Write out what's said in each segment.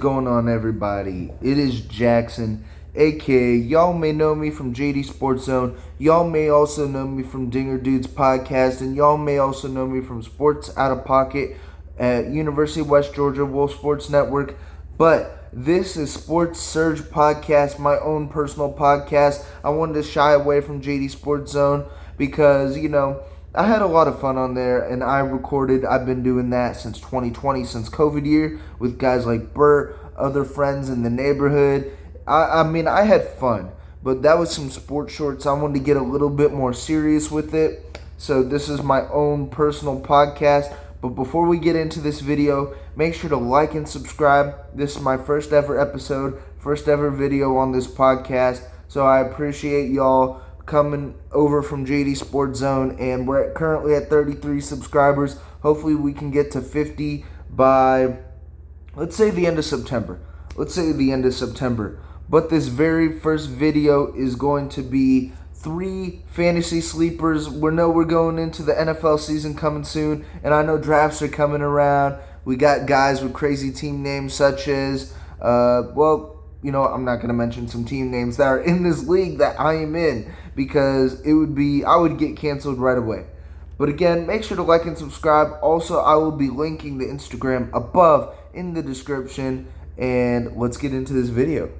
going on, everybody? It is Jackson, aka y'all may know me from JD Sports Zone. Y'all may also know me from Dinger Dudes podcast, and y'all may also know me from Sports Out of Pocket at University of West Georgia Wolf Sports Network. But this is Sports Surge Podcast, my own personal podcast. I wanted to shy away from JD Sports Zone because, I had a lot of fun on there, and I've been doing that since 2020, since COVID year, with guys like Bert, other friends in the neighborhood. I had fun, but that was some sports shorts. I wanted to get a little bit more serious with it, so this is my own personal podcast. But before we get into this video, make sure to like and subscribe. This is my first ever episode, first ever video on this podcast, so I appreciate y'all coming over from JD Sports Zone, and we're currently at 33 subscribers. Hopefully we can get to 50 by, let's say, the end of September. But this very first video is going to be 3 fantasy sleepers. We're going into the NFL season coming soon, and I know drafts are coming around. We got guys with crazy team names such as, I'm not going to mention some team names that are in this league that I am in, because I would get canceled right away. But again, make sure to like and subscribe. Also, I will be linking the Instagram above in the description, and let's get into this video.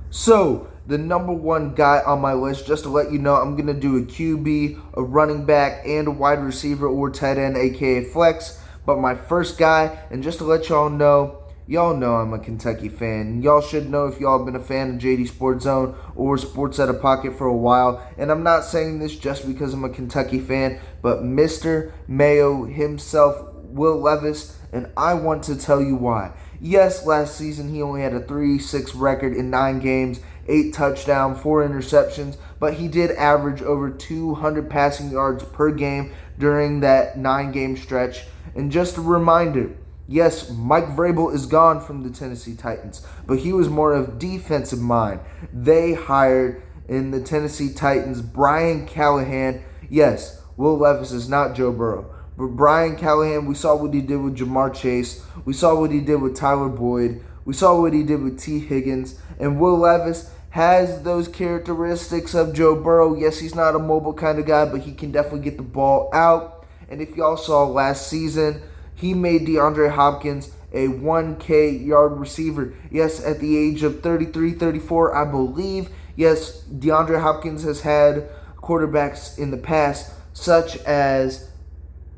So, the number one guy on my list, just to let you know, I'm going to do a QB, a running back, and a wide receiver or tight end, aka flex. But my first guy, and just to let y'all know I'm a Kentucky fan. Y'all should know if y'all have been a fan of JD Sports Zone or Sports Out of Pocket for a while. And I'm not saying this just because I'm a Kentucky fan, but Mr. Mayo himself, Will Levis, and I want to tell you why. Yes, last season he only had a 3-6 record in 9 games, 8 touchdowns, 4 interceptions, but he did average over 200 passing yards per game during that 9-game stretch. And just a reminder, yes, Mike Vrabel is gone from the Tennessee Titans, but he was more of defensive mind. They hired in the Tennessee Titans Brian Callahan. Yes, Will Levis is not Joe Burrow, but Brian Callahan, we saw what he did with Jamar Chase. We saw what he did with Tyler Boyd. We saw what he did with T. Higgins. And Will Levis has those characteristics of Joe Burrow. Yes, he's not a mobile kind of guy, but he can definitely get the ball out. And if y'all saw last season, he made DeAndre Hopkins a 1K yard receiver. Yes, at the age of 33, 34, I believe. Yes, DeAndre Hopkins has had quarterbacks in the past, such as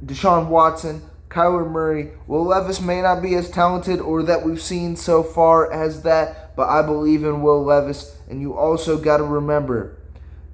Deshaun Watson, Kyler Murray. Will Levis may not be as talented or that we've seen so far as that, but I believe in Will Levis. And you also got to remember,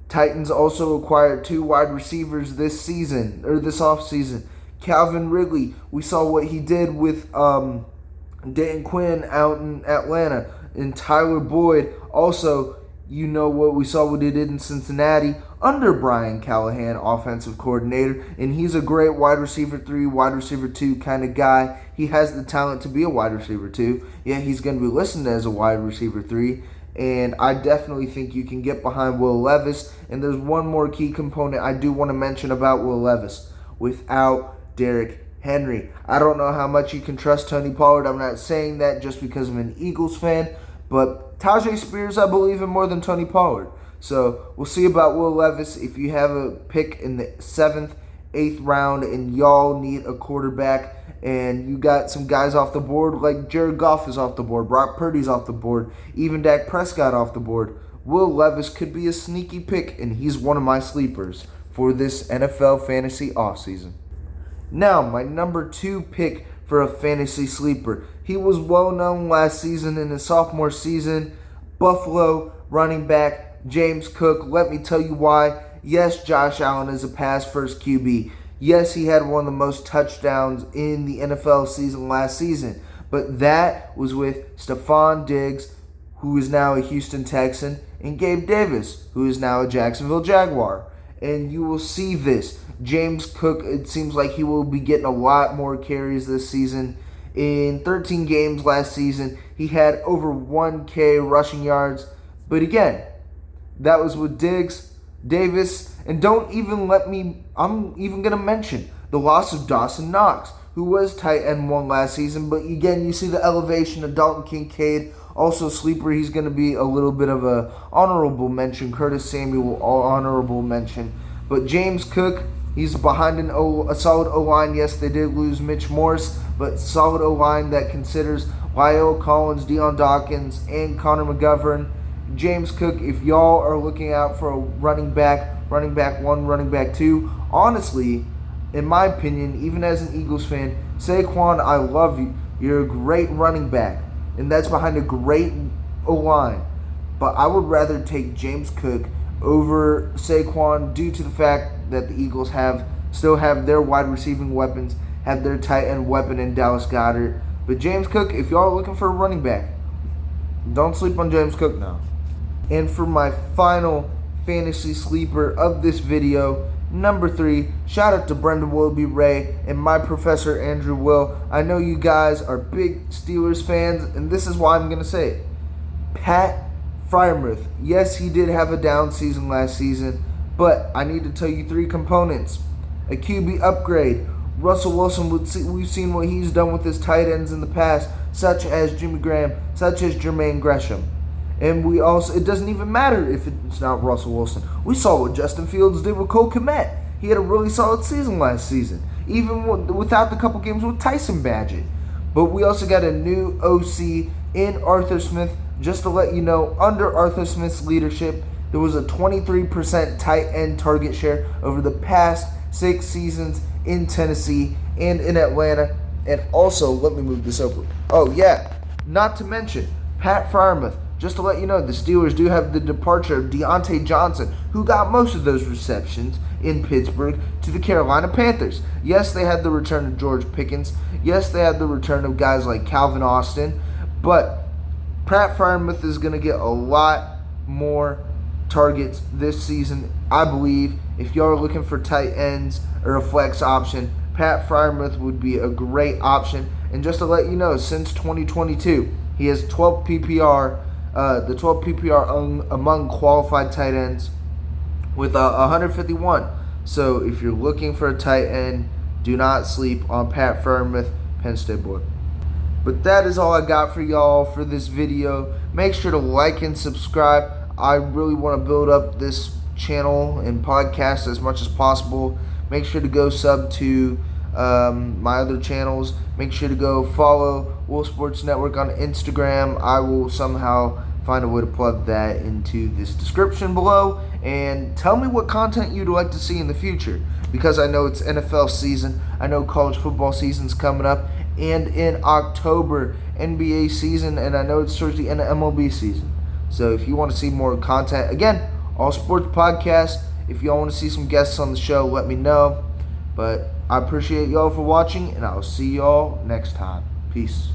Titans also acquired 2 wide receivers this offseason. Calvin Ridley, we saw what he did with Dan Quinn out in Atlanta. And Tyler Boyd, also, what he did in Cincinnati under Brian Callahan, offensive coordinator. And he's a great wide receiver 3, wide receiver 2 kind of guy. He has the talent to be a wide receiver 2. Yeah, he's going to be listed as a wide receiver 3. And I definitely think you can get behind Will Levis. And there's one more key component I do want to mention about Will Levis. Without Derrick Henry, I don't know how much you can trust Tony Pollard. I'm not saying that just because I'm an Eagles fan, but Tajay Spears, I believe in more than Tony Pollard. So we'll see about Will Levis. If you have a pick in the 7th, 8th round and y'all need a quarterback and you got some guys off the board, like Jared Goff is off the board, Brock Purdy's off the board, even Dak Prescott off the board, Will Levis could be a sneaky pick, and he's one of my sleepers for this NFL fantasy offseason. Now, my number 2 pick for a fantasy sleeper. He was well known last season in his sophomore season. Buffalo running back James Cook. Let me tell you why. Yes, Josh Allen is a pass-first QB. Yes, he had one of the most touchdowns in the NFL season last season. But that was with Stephon Diggs, who is now a Houston Texan, and Gabe Davis, who is now a Jacksonville Jaguar. And you will see this. James Cook, it seems like he will be getting a lot more carries this season. In 13 games last season, he had over 1K rushing yards. But again, that was with Diggs, Davis, and I'm even going to mention the loss of Dawson Knox, who was tight end 1 last season. But again, you see the elevation of Dalton Kincaid. Also, sleeper, he's going to be a little bit of a honorable mention. Curtis Samuel, honorable mention. But James Cook, he's behind a solid O-line. Yes, they did lose Mitch Morse, but solid O-line that considers Lyle Collins, Deion Dawkins, and Connor McGovern. James Cook, if y'all are looking out for a running back 1, running back 2, honestly, in my opinion, even as an Eagles fan, Saquon, I love you. You're a great running back, and that's behind a great O-line. But I would rather take James Cook over Saquon due to the fact that the Eagles still have their wide receiving weapons, have their tight end weapon in Dallas Goedert. But James Cook, if y'all are looking for a running back, don't sleep on James Cook now. And for my final fantasy sleeper of this video, number 3, shout out to Brendan Willoughby Ray and my professor Andrew Will. I know you guys are big Steelers fans, and this is why I'm going to say it. Pat Freiermuth. Yes, he did have a down season last season, but I need to tell you 3 components. A QB upgrade. Russell Wilson, we've seen what he's done with his tight ends in the past, such as Jimmy Graham, such as Jermaine Gresham. And it doesn't even matter if it's not Russell Wilson. We saw what Justin Fields did with Cole Kmet. He had a really solid season last season, even without the couple games with Tyson Badgett. But we also got a new OC in Arthur Smith. Just to let you know, under Arthur Smith's leadership, there was a 23% tight end target share over the past 6 seasons in Tennessee and in Atlanta. And also, let me move this over. Oh, yeah, not to mention, Pat Freiermuth. Just to let you know, the Steelers do have the departure of Deontay Johnson, who got most of those receptions in Pittsburgh, to the Carolina Panthers. Yes, they had the return of George Pickens. Yes, they had the return of guys like Calvin Austin. But Pat Freiermuth is going to get a lot more targets this season, I believe. If y'all are looking for tight ends or a flex option, Pat Freiermuth would be a great option. And just to let you know, since 2022, he has 12 PPR. The 12 PPR among qualified tight ends with 151. So if you're looking for a tight end, do not sleep on Pat Freiermuth, Penn State boy. But that is all I got for y'all for this video. Make sure to like and subscribe. I really want to build up this channel and podcast as much as possible. Make sure to go sub to my other channels. Make sure to go follow Wolf Sports Network on Instagram. I will somehow find a way to plug that into this description below. And tell me what content you'd like to see in the future, because I know it's NFL season. I know college football season's coming up, and in October, NBA season, and I know it's towards the end of MLB season. So if you want to see more content, again, All Sports Podcast. If y'all want to see some guests on the show, let me know. But I appreciate y'all for watching, and I'll see y'all next time. Peace.